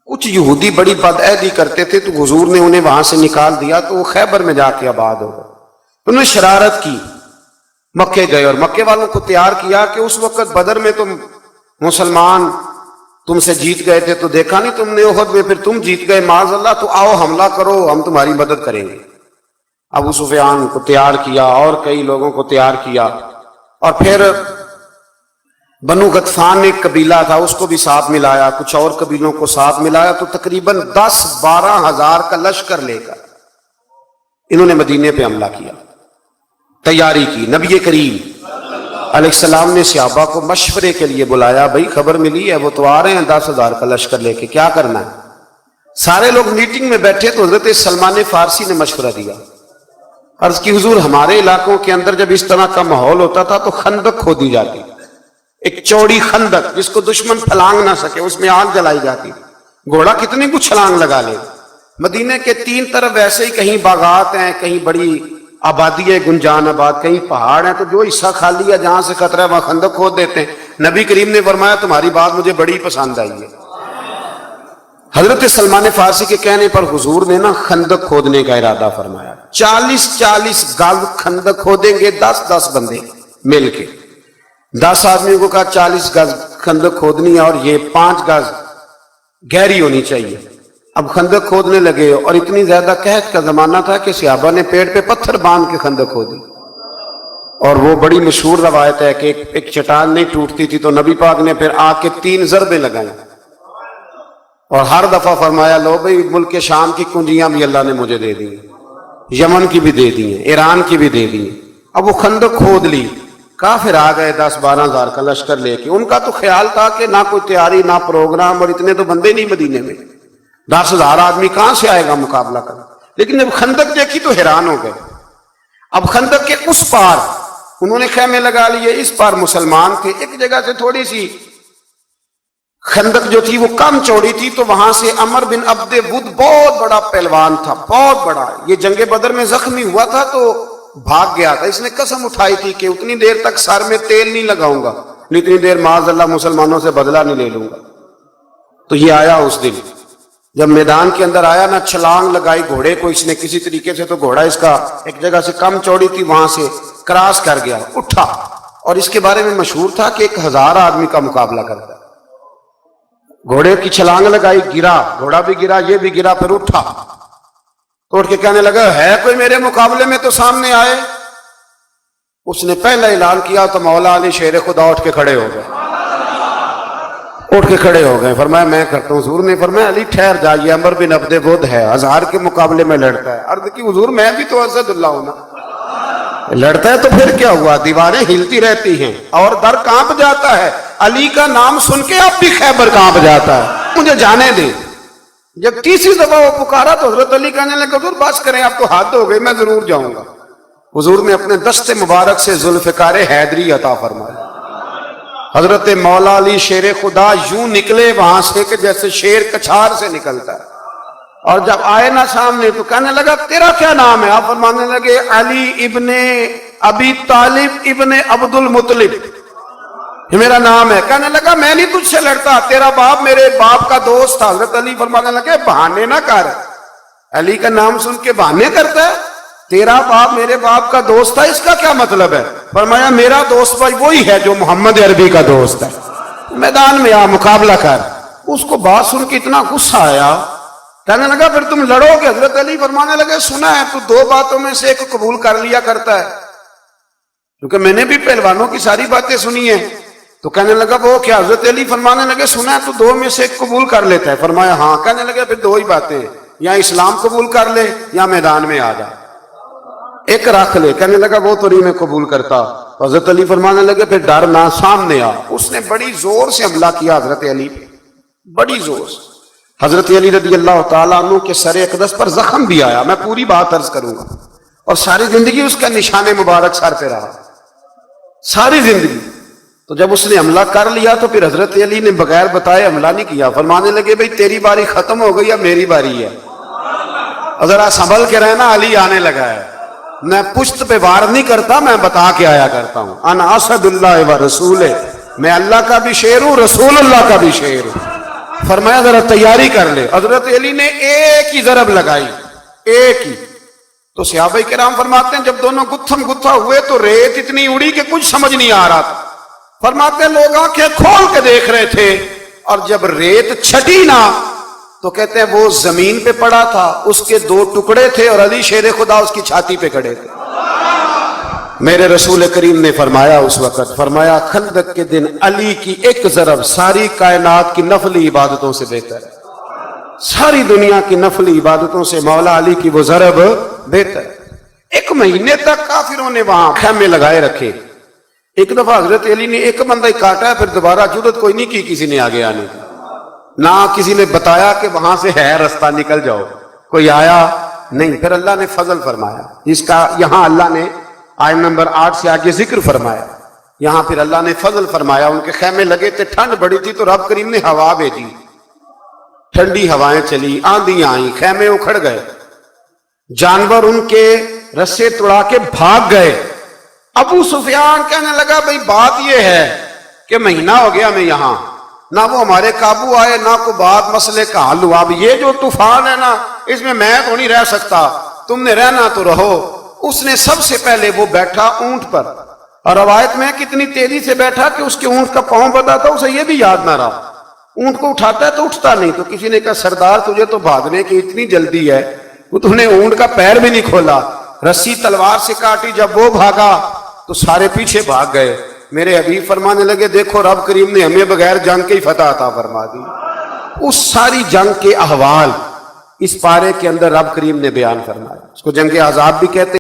کچھ یہودی بڑی بدعہدی کرتے تھے تو حضور نے انہیں وہاں سے نکال دیا تو وہ خیبر میں جا کے آباد ہو گئے. انہوں نے شرارت کی، مکے گئے اور مکے والوں کو تیار کیا کہ اس وقت بدر میں تم مسلمان تم سے جیت گئے تھے تو دیکھا نہیں تم نے، احد میں پھر تم جیت گئے معاذ اللہ، تو آؤ حملہ کرو ہم تمہاری مدد کریں گے. ابو سفیان کو تیار کیا اور کئی لوگوں کو تیار کیا، اور پھر بنو غطفان ایک قبیلہ تھا اس کو بھی ساتھ ملایا، کچھ اور قبیلوں کو ساتھ ملایا، تو تقریباً 10-12 ہزار کا لشکر لے کر انہوں نے مدینے پہ حملہ کیا، تیاری کی. نبی کریم علیہ السلام نے صحابہ کو مشورے کے لیے بلایا، بھائی خبر ملی ہے وہ تو آ رہے ہیں 10,000 کا لشکر لے کے، کیا کرنا ہے؟ سارے لوگ میٹنگ میں بیٹھے تو حضرت سلمان فارسی نے مشورہ دیا. عرض کی حضور ہمارے علاقوں کے اندر جب اس طرح کا ماحول ہوتا تھا تو خندق کھودی جاتی، ایک چوڑی خندق جس کو دشمن پھلانگ نہ سکے، اس میں آگ جلائی جاتی، گھوڑا کتنی کچھ چھلانگ لگا لے. مدینے کے 3 طرف ایسے ہی کہیں باغات ہیں، کہیں بڑی آبادی ہے گنجان آباد، کہیں پہاڑ ہیں، تو جو حصہ خالی ہے جہاں سے خطرہ ہے وہاں خندق کھود دیتے ہیں. نبی کریم نے فرمایا تمہاری بات مجھے بڑی پسند آئی ہے. حضرت سلمان فارسی کے کہنے پر حضور نے نا خندق کھودنے کا ارادہ فرمایا. 40 گز خندق کھودیں گے 10 بندے مل کے. 10 آدمیوں کو کہا 40 گز خندق کھودنی ہے اور یہ 5 گز گہری ہونی چاہیے. اب خندق کھودنے لگے اور اتنی زیادہ قحط کا زمانہ تھا کہ صحابہ نے پیڑ پہ پتھر باندھ کے خندق کھودی. اور وہ بڑی مشہور روایت ہے کہ ایک چٹان نہیں ٹوٹتی تھی تو نبی پاک نے پھر آ کے 3 ضربیں لگائیں اور ہر دفعہ فرمایا لو بھئی ملک شام کی کنجیاں بھی اللہ نے مجھے دے دی ہیں، یمن کی بھی دے دی ہیں، ایران کی بھی دے دی ہیں. اب وہ خندق کھود لی، کافر آ گئے 10-12 ہزار کا لشکر لے کے. ان کا تو خیال تھا کہ نہ کوئی تیاری نہ پروگرام، اور اتنے تو بندے نہیں مدینے میں، 10,000 آدمی کہاں سے آئے گا مقابلہ کرنا. لیکن جب خندق دیکھی تو حیران ہو گئے. اب خندق کے اس پار انہوں نے خیمے لگا لیے، اس پار مسلمان تھے. ایک جگہ سے تھوڑی سی خندق جو تھی وہ کم چوڑی تھی، تو وہاں سے عمر بن عبد ود بہت بڑا پہلوان تھا، بہت بڑا، یہ جنگ بدر میں زخمی ہوا تھا تو بھاگ گیا تھا. اس نے قسم اٹھائی تھی کہ اتنی دیر تک سر میں تیل نہیں لگاؤں گا اتنی دیر معاذ اللہ مسلمانوں سے بدلہ نہیں لے لوں گا. تو یہ آیا اس دن جب میدان کے اندر آیا نا، چھلانگ لگائی گھوڑے کو اس نے کسی طریقے سے، تو گھوڑا اس کا ایک جگہ سے کم چوڑی تھی وہاں سے کراس کر گیا، اٹھا. اور اس کے بارے میں مشہور تھا کہ 1000 آدمی کا مقابلہ کرتا ہے. گھوڑے کی چھلانگ لگائی، گرا، گھوڑا بھی گرا، یہ بھی گرا، پھر اٹھا تو اٹھ کے کہنے لگا ہے کوئی میرے مقابلے میں تو سامنے آئے. اس نے پہلا اعلان کیا تو مولا علی شیر خدا اٹھ کے کھڑے ہو گئے، فرمایا میں کرتا ہوں. حضور نے فرمایا علی ٹھہر جائیے، عمر بن عبد ود ہے، 1000 کے مقابلے میں لڑتا ہے. عرض کی حضور میں بھی تو اسد اللہ ہوں نا، لڑتا ہے تو پھر کیا ہوا، دیواریں ہلتی رہتی ہیں اور در کانپ جاتا ہے. علی کا نام سن کے اب بھی خیبر کانپ جاتا ہے، مجھے جانے دیں. جب تیسری دفعہ وہ پکارا تو حضرت علی کہنے لگے حضور بس کریں، اب تو حد ہو گئی، میں ضرور جاؤں گا. حضور نے اپنے دست مبارک سے ذوالفقار حیدری عطا فرمایا. حضرت مولا علی شیر خدا یوں نکلے وہاں سے کہ جیسے شیر کچھار سے نکلتا ہے. اور جب آئے نا سامنے تو کہنے لگا تیرا کیا نام ہے؟ آپ فرمانے لگے علی ابن ابی طالب ابن عبد المطلب، یہ میرا نام ہے. کہنے لگا میں نہیں تجھ سے لڑتا، تیرا باپ میرے باپ کا دوست تھا. حضرت علی فرمانے لگے بہانے نہ کر، علی کا نام سن کے بہانے کرتا ہے، تیرا باپ میرے باپ کا دوست تھا، اس کا کیا مطلب ہے؟ فرمایا میرا دوست بھائی وہی ہے جو محمد عربی کا دوست ہے، میدان میں آ مقابلہ کر. اس کو بات سن کے اتنا غصہ آیا، کہنے لگا پھر تم لڑو گے؟ حضرت علی فرمانے لگے سنا ہے تو 2 باتوں میں سے ایک قبول کر لیا کرتا ہے، کیونکہ میں نے بھی پہلوانوں کی ساری باتیں سنی ہیں. تو کہنے لگا وہ کیا؟ حضرت علی فرمانے لگے سنا ہے تو 2 میں سے ایک قبول کر لیتا ہے. فرمایا ہاں. کہنے لگے پھر 2 ہی باتیں ہیں، یا اسلام قبول کر لے یا میدان میں آ جا، ایک رکھ لے. کہنے لگا وہ تو نہیں میں قبول کرتا. حضرت علی فرمانے لگے پھر ڈر نہ، سامنے آ. اس نے بڑی زور سے حملہ کیا حضرت علی پہ، بڑی زور سے. حضرت علی رضی اللہ تعالیٰ عنہ کے سر اقدس پر زخم بھی آیا، میں پوری بات عرض کروں گا، اور ساری زندگی اس کا نشان مبارک سر پہ رہا، ساری زندگی. تو جب اس نے حملہ کر لیا تو پھر حضرت علی نے بغیر بتائے حملہ نہیں کیا. فرمانے لگے بھئی تیری باری ختم ہو گئی، اب میری باری ہے، ذرا سنبھل کے رہنا، علی آنے لگا ہے. میں پشت پہ وار نہیں کرتا، میں بتا کے آیا کرتا ہوں. انا اسد اللہ و رسول، میں اللہ کا بھی شیر ہوں، رسول اللہ کا بھی شیر ہوں. فرمایا ذرا تیاری کر لے. حضرت علی نے ایک ہی ضرب لگائی, ایک ہی. تو صحابہ کرام فرماتے ہیں جب دونوں گتھم گتھا ہوئے تو ریت اتنی اڑی کہ کچھ سمجھ نہیں آ رہا تھا. فرماتے ہیں لوگ آنکھیں کھول کے دیکھ رہے تھے, اور جب ریت چھٹی نا تو کہتے ہیں وہ زمین پہ پڑا تھا, اس کے 2 ٹکڑے تھے اور علی شیر خدا اس کی چھاتی پہ کھڑے تھے. میرے رسول کریم نے فرمایا اس وقت, فرمایا خندق کے دن علی کی ایک ضرب ساری کائنات کی نفلی عبادتوں سے بہتر ہے. ساری دنیا کی نفلی عبادتوں سے مولا علی کی وہ ضرب بہتر ہے. 1 مہینے تک کافروں نے وہاں خیمے لگائے رکھے. ایک دفعہ حضرت علی نے ایک بندہ ہی کاٹا, پھر دوبارہ جرات کوئی نہیں کی کسی نے آگے آنے کی, نہ کسی نے بتایا کہ وہاں سے ہے رستہ نکل جاؤ, کوئی آیا نہیں. پھر اللہ نے فضل فرمایا, جس کا یہاں اللہ نے آیت نمبر 8 سے آگے ذکر فرمایا. یہاں پھر اللہ نے فضل فرمایا, ان کے خیمے لگے تھے, ٹھنڈ بڑی تھی تو رب کریم نے ہوا بھیجی, ٹھنڈی ہوائیں چلی, آندھی آئیں, خیمے اکھڑ گئے, جانور ان کے رسے توڑا کے بھاگ گئے. ابو سفیان کہنے لگا بھئی بات یہ ہے کہ مہینہ ہو گیا میں یہاں, نہ وہ ہمارے قابو آئے, نہ کوئی بات مسئلے کا حل ہوا. اب یہ جو طوفان ہے نا, اس میں تو نہیں رہ سکتا, تم نے رہنا تو رہو. اس نے سب سے پہلے وہ بیٹھا اونٹ پر, اور روایت میں کتنی تیزی سے بیٹھا کہ اس کے اونٹ کا پاؤں بتا تھا, اسے یہ بھی یاد نہ رہا. اونٹ کو اٹھاتا ہے تو اٹھتا نہیں. تو کسی نے کہا سردار تجھے تو بھاگنے کی اتنی جلدی ہے, وہ تم نے اونٹ کا پیر بھی نہیں کھولا. رسی تلوار سے کاٹی, جب وہ بھاگا تو سارے پیچھے بھاگ گئے. میرے حبیب فرمانے لگے دیکھو رب کریم نے ہمیں بغیر جنگ کے ہی فتح عطا فرما دی. اس ساری جنگ کے احوال اس پارے کے اندر رب کریم نے بیان فرمایا. اس کو جنگ احزاب بھی کہتے ہیں.